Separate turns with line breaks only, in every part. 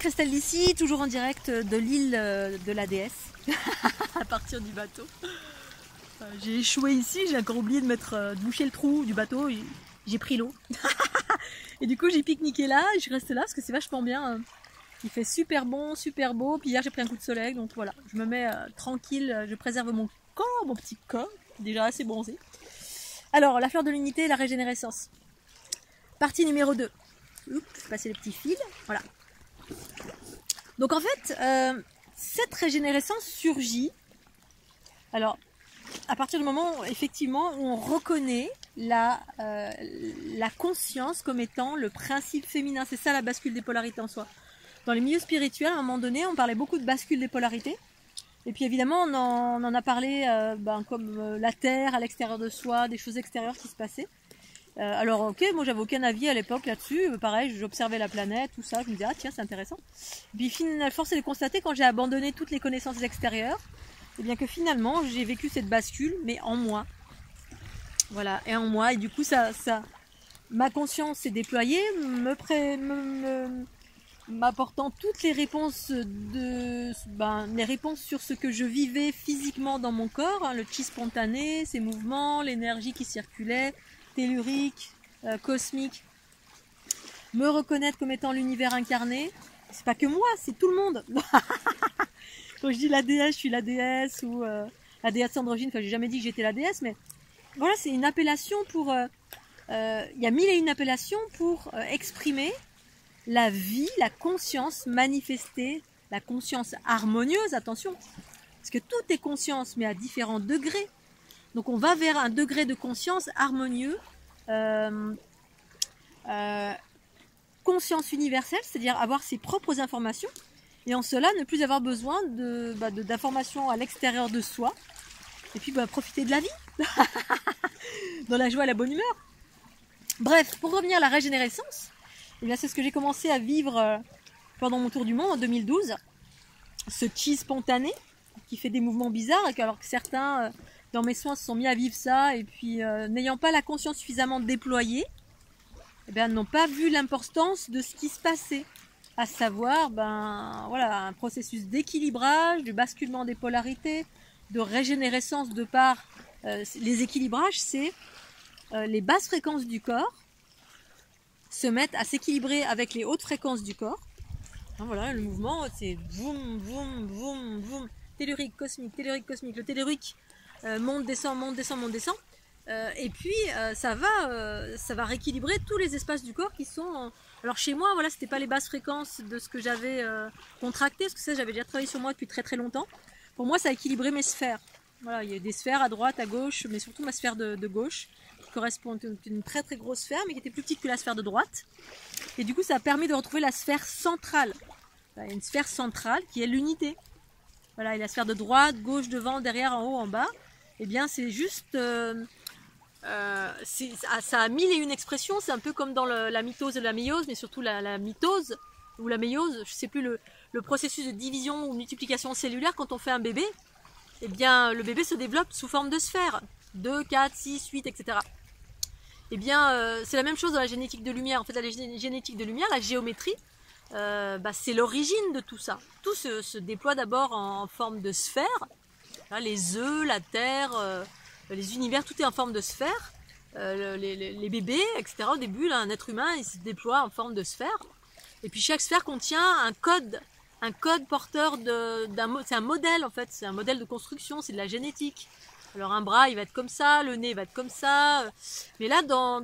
Christelle d'ici, toujours en direct de l'île de la déesse, à partir du bateau. J'ai échoué ici, j'ai encore oublié de boucher le trou du bateau, j'ai pris l'eau. Et du coup j'ai pique-niqué là, je reste là parce que c'est vachement bien. Il fait super bon, super beau, puis hier j'ai pris un coup de soleil, donc voilà, je me mets tranquille, je préserve mon corps, mon petit corps, déjà assez bronzé. Alors, la fleur de l'unité et la régénérescence. Partie numéro 2. Oups, je vais passer les petits fils, voilà. Donc en fait, cette régénérescence surgit, alors, à partir du moment où, effectivement, on reconnaît la conscience comme étant le principe féminin. C'est ça la bascule des polarités en soi. Dans les milieux spirituels, à un moment donné, on parlait beaucoup de bascule des polarités. Et puis évidemment, on en a parlé comme la Terre à l'extérieur de soi, des choses extérieures qui se passaient. Alors ok, moi j'avais aucun avis à l'époque là-dessus. Pareil, j'observais la planète, tout ça. Je me disais, ah tiens, c'est intéressant. Et puis force est de constater, quand j'ai abandonné toutes les connaissances extérieures, et bien que finalement, j'ai vécu cette bascule, mais en moi. Voilà, et en moi. Et du coup, ma conscience s'est déployée, m'apportant toutes les réponses les réponses sur ce que je vivais physiquement dans mon corps, hein, le chi spontané, ses mouvements, l'énergie qui circulait, tellurique, cosmique. Me reconnaître comme étant l'univers incarné, c'est pas que moi, c'est tout le monde. Quand je dis la déesse, je suis la déesse ou la déesse androgyne, enfin j'ai jamais dit que j'étais la déesse, mais voilà, c'est une appellation pour... il y a mille et une appellations pour exprimer la vie, la conscience manifestée, la conscience harmonieuse, attention, parce que tout est conscience, mais à différents degrés. Donc on va vers un degré de conscience harmonieux, conscience universelle, c'est-à-dire avoir ses propres informations, et en cela ne plus avoir besoin d'informations à l'extérieur de soi, et puis profiter de la vie, dans la joie et la bonne humeur. Bref, pour revenir à la régénérescence, eh bien, c'est ce que j'ai commencé à vivre pendant mon tour du monde en 2012. Ce chi spontané qui fait des mouvements bizarres, alors que certains dans mes soins se sont mis à vivre ça, et puis n'ayant pas la conscience suffisamment déployée, eh bien, n'ont pas vu l'importance de ce qui se passait. À savoir, voilà, un processus d'équilibrage, de basculement des polarités, de régénérescence de par les équilibrages, c'est les basses fréquences du corps se mettent à s'équilibrer avec les hautes fréquences du corps. Hein, voilà, le mouvement, c'est boum, boum, boum, boum, tellurique, cosmique, le tellurique monte, descend, monte, descend, monte, descend. Et puis ça va rééquilibrer tous les espaces du corps qui sont... Alors chez moi, voilà, c'était pas les basses fréquences de ce que j'avais contracté, parce que ça, j'avais déjà travaillé sur moi depuis très très longtemps. Pour moi, ça a équilibré mes sphères. Voilà, il y a des sphères à droite, à gauche, mais surtout ma sphère de gauche, correspond à une très très grosse sphère, mais qui était plus petite que la sphère de droite. Et du coup, ça a permis de retrouver la sphère centrale. Il y a une sphère centrale qui est l'unité. Voilà, et la sphère de droite, gauche, devant, derrière, en haut, en bas, eh bien, c'est juste... ça a mille et une expressions. C'est un peu comme dans la mitose et la méiose, mais surtout la mitose ou la méiose, je sais plus, le processus de division ou multiplication cellulaire. Quand on fait un bébé, eh bien, le bébé se développe sous forme de sphère. 2, 4, 6, 8, etc. Eh bien, c'est la même chose dans la génétique de lumière. En fait, la génétique de lumière, la géométrie, c'est l'origine de tout ça. Tout se déploie d'abord en forme de sphère. Là, les œufs, la terre, les univers, tout est en forme de sphère. Les bébés, etc. Au début, là, un être humain, il se déploie en forme de sphère. Et puis chaque sphère contient un code porteur c'est un modèle en fait, c'est un modèle de construction, c'est de la génétique. Alors un bras, il va être comme ça, le nez il va être comme ça. Mais là, dans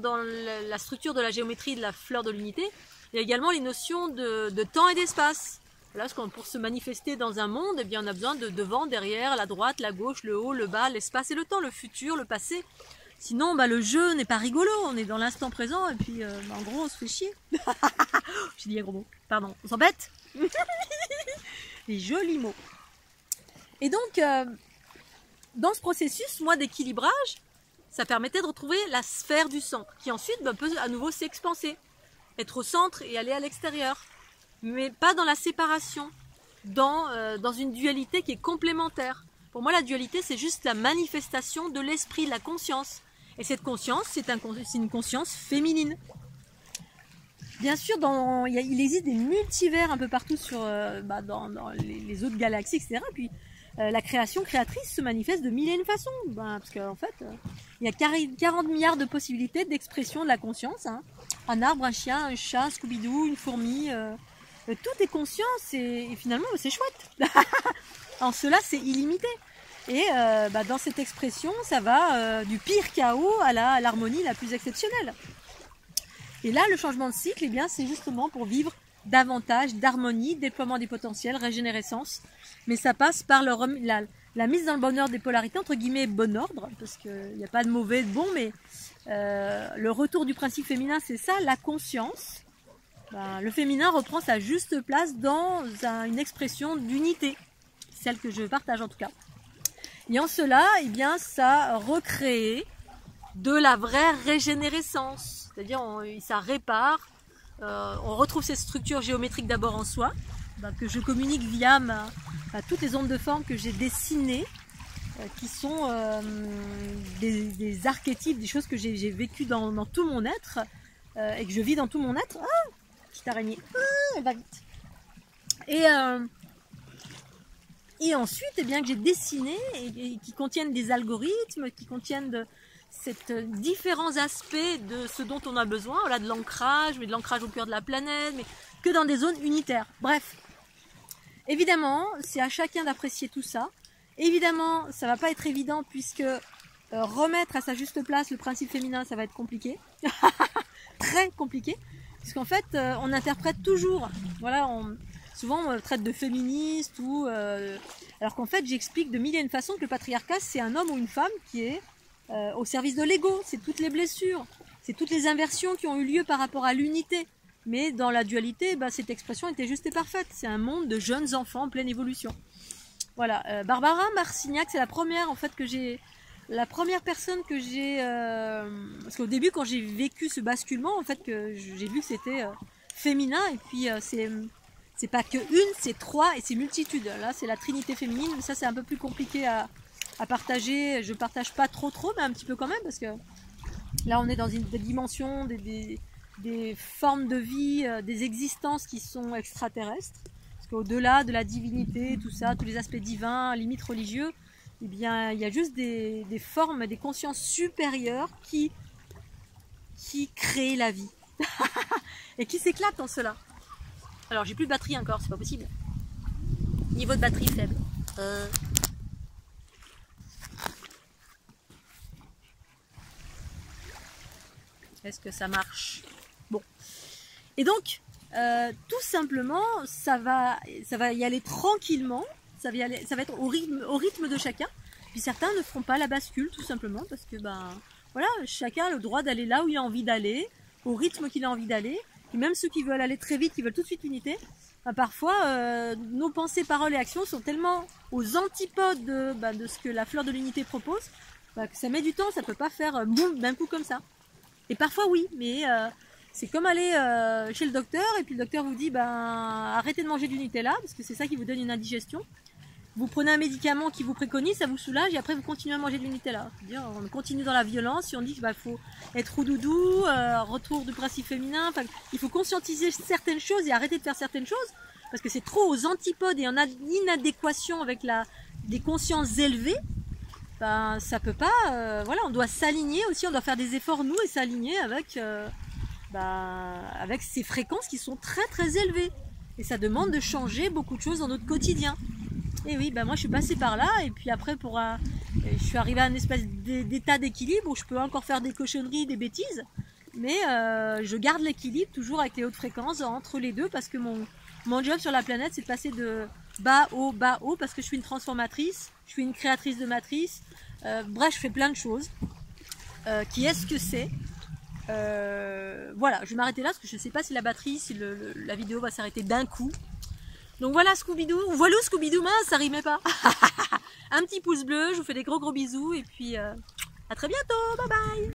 la structure de la géométrie de la fleur de l'unité, il y a également les notions de temps et d'espace. Voilà, parce que pour se manifester dans un monde, eh bien, on a besoin de devant, derrière, la droite, la gauche, le haut, le bas, l'espace et le temps, le futur, le passé. Sinon, le jeu n'est pas rigolo, on est dans l'instant présent et puis en gros, on se fait chier. J'ai dit un gros mot, pardon, on s'embête. Les jolis mots. Et donc... dans ce processus, moi, d'équilibrage, ça permettait de retrouver la sphère du centre, qui ensuite peut à nouveau s'expanser, être au centre et aller à l'extérieur. Mais pas dans la séparation, dans une dualité qui est complémentaire. Pour moi, la dualité, c'est juste la manifestation de l'esprit, de la conscience. Et cette conscience, c'est une conscience féminine. Bien sûr, il existe des multivers un peu partout sur, dans les autres galaxies, etc. Puis la création créatrice se manifeste de mille et une façons. Parce qu'en fait, il y a 40 milliards de possibilités d'expression de la conscience. Hein. Un arbre, un chien, un chat, Scooby-Doo, une fourmi. Tout est conscience et finalement, c'est chouette. En cela, c'est illimité. Et dans cette expression, ça va du pire chaos à l'harmonie la plus exceptionnelle. Et là, le changement de cycle, eh bien, c'est justement pour vivre davantage d'harmonie, déploiement des potentiels, régénérescence. Mais ça passe par la mise dans le bonheur des polarités, entre guillemets, bon ordre, parce qu'il n'y a pas de mauvais, de bon, mais le retour du principe féminin, c'est ça, la conscience. Le féminin reprend sa juste place dans une expression d'unité, celle que je partage en tout cas. Et en cela, eh bien, ça recrée de la vraie régénérescence. C'est-à-dire, ça répare, on retrouve cette structure géométrique d'abord en soi, que je communique via toutes les ondes de forme que j'ai dessinées, qui sont des archétypes, des choses que j'ai vécues dans tout mon être, et que je vis dans tout mon être. Ah, petite araignée, elle va vite. Et ensuite, eh bien, que j'ai dessiné, et qui contiennent des algorithmes, qui contiennent différents aspects de ce dont on a besoin, voilà, de l'ancrage, mais de l'ancrage au cœur de la planète, mais que dans des zones unitaires. Bref, évidemment, c'est à chacun d'apprécier tout ça. Évidemment, ça va pas être évident puisque remettre à sa juste place le principe féminin, ça va être compliqué, très compliqué, puisqu'en fait, on interprète toujours, voilà, souvent on traite de féministe alors qu'en fait, j'explique de mille et une façons que le patriarcat, c'est un homme ou une femme qui est au service de l'ego, c'est toutes les blessures, c'est toutes les inversions qui ont eu lieu par rapport à l'unité. Mais dans la dualité, cette expression était juste et parfaite. C'est un monde de jeunes enfants en pleine évolution. Voilà, Barbara Marcignac, c'est la première personne que j'ai, parce qu'au début quand j'ai vécu ce basculement, en fait, que j'ai vu que c'était féminin, et puis c'est pas que une, c'est trois et c'est multitude. Là, c'est la trinité féminine, mais ça c'est un peu plus compliqué à partager. Je partage pas trop, mais un petit peu quand même, parce que là on est dans des dimensions, des formes de vie, des existences qui sont extraterrestres, parce qu'au-delà de la divinité, tout ça, tous les aspects divins, limites religieux, eh bien il y a juste des formes, des consciences supérieures qui créent la vie et qui s'éclatent en cela. Alors j'ai plus de batterie encore, c'est pas possible. Niveau de batterie faible. Est-ce que ça marche? Bon. Et donc, tout simplement, ça va y aller tranquillement, ça va être au rythme de chacun. Puis certains ne feront pas la bascule, tout simplement, parce que voilà, chacun a le droit d'aller là où il a envie d'aller, au rythme qu'il a envie d'aller. Et même ceux qui veulent aller très vite, qui veulent tout de suite l'unité, parfois nos pensées, paroles et actions sont tellement aux antipodes de ce que la fleur de l'unité propose, que ça met du temps, ça peut pas faire boum d'un coup comme ça. Et parfois oui, mais c'est comme aller chez le docteur et puis le docteur vous dit arrêtez de manger du Nutella parce que c'est ça qui vous donne une indigestion. Vous prenez un médicament qui vous préconise, ça vous soulage et après vous continuez à manger du Nutella. C'est-à-dire, on continue dans la violence et on dit qu'il faut être roudoudou, retour du principe féminin. Il faut conscientiser certaines choses et arrêter de faire certaines choses parce que c'est trop aux antipodes et en inadéquation avec des consciences élevées. Ça peut pas, voilà, on doit s'aligner aussi, on doit faire des efforts nous et s'aligner avec ces fréquences qui sont très très élevées et ça demande de changer beaucoup de choses dans notre quotidien. Et oui, moi je suis passée par là et puis après je suis arrivée à une espèce d'état d'équilibre où je peux encore faire des cochonneries, des bêtises, mais je garde l'équilibre toujours avec les hautes fréquences entre les deux parce que mon job sur la planète c'est de passer de bas haut parce que je suis une transformatrice, je suis une créatrice de matrice, bref je fais plein de choses. Qui est-ce que c'est? Voilà, je vais m'arrêter là parce que je ne sais pas si la batterie, si la vidéo va s'arrêter d'un coup. Donc voilà Scooby-Doo, voilà Scooby-Doo, mince, ça rimait pas. Un petit pouce bleu, je vous fais des gros bisous et puis à très bientôt, bye bye.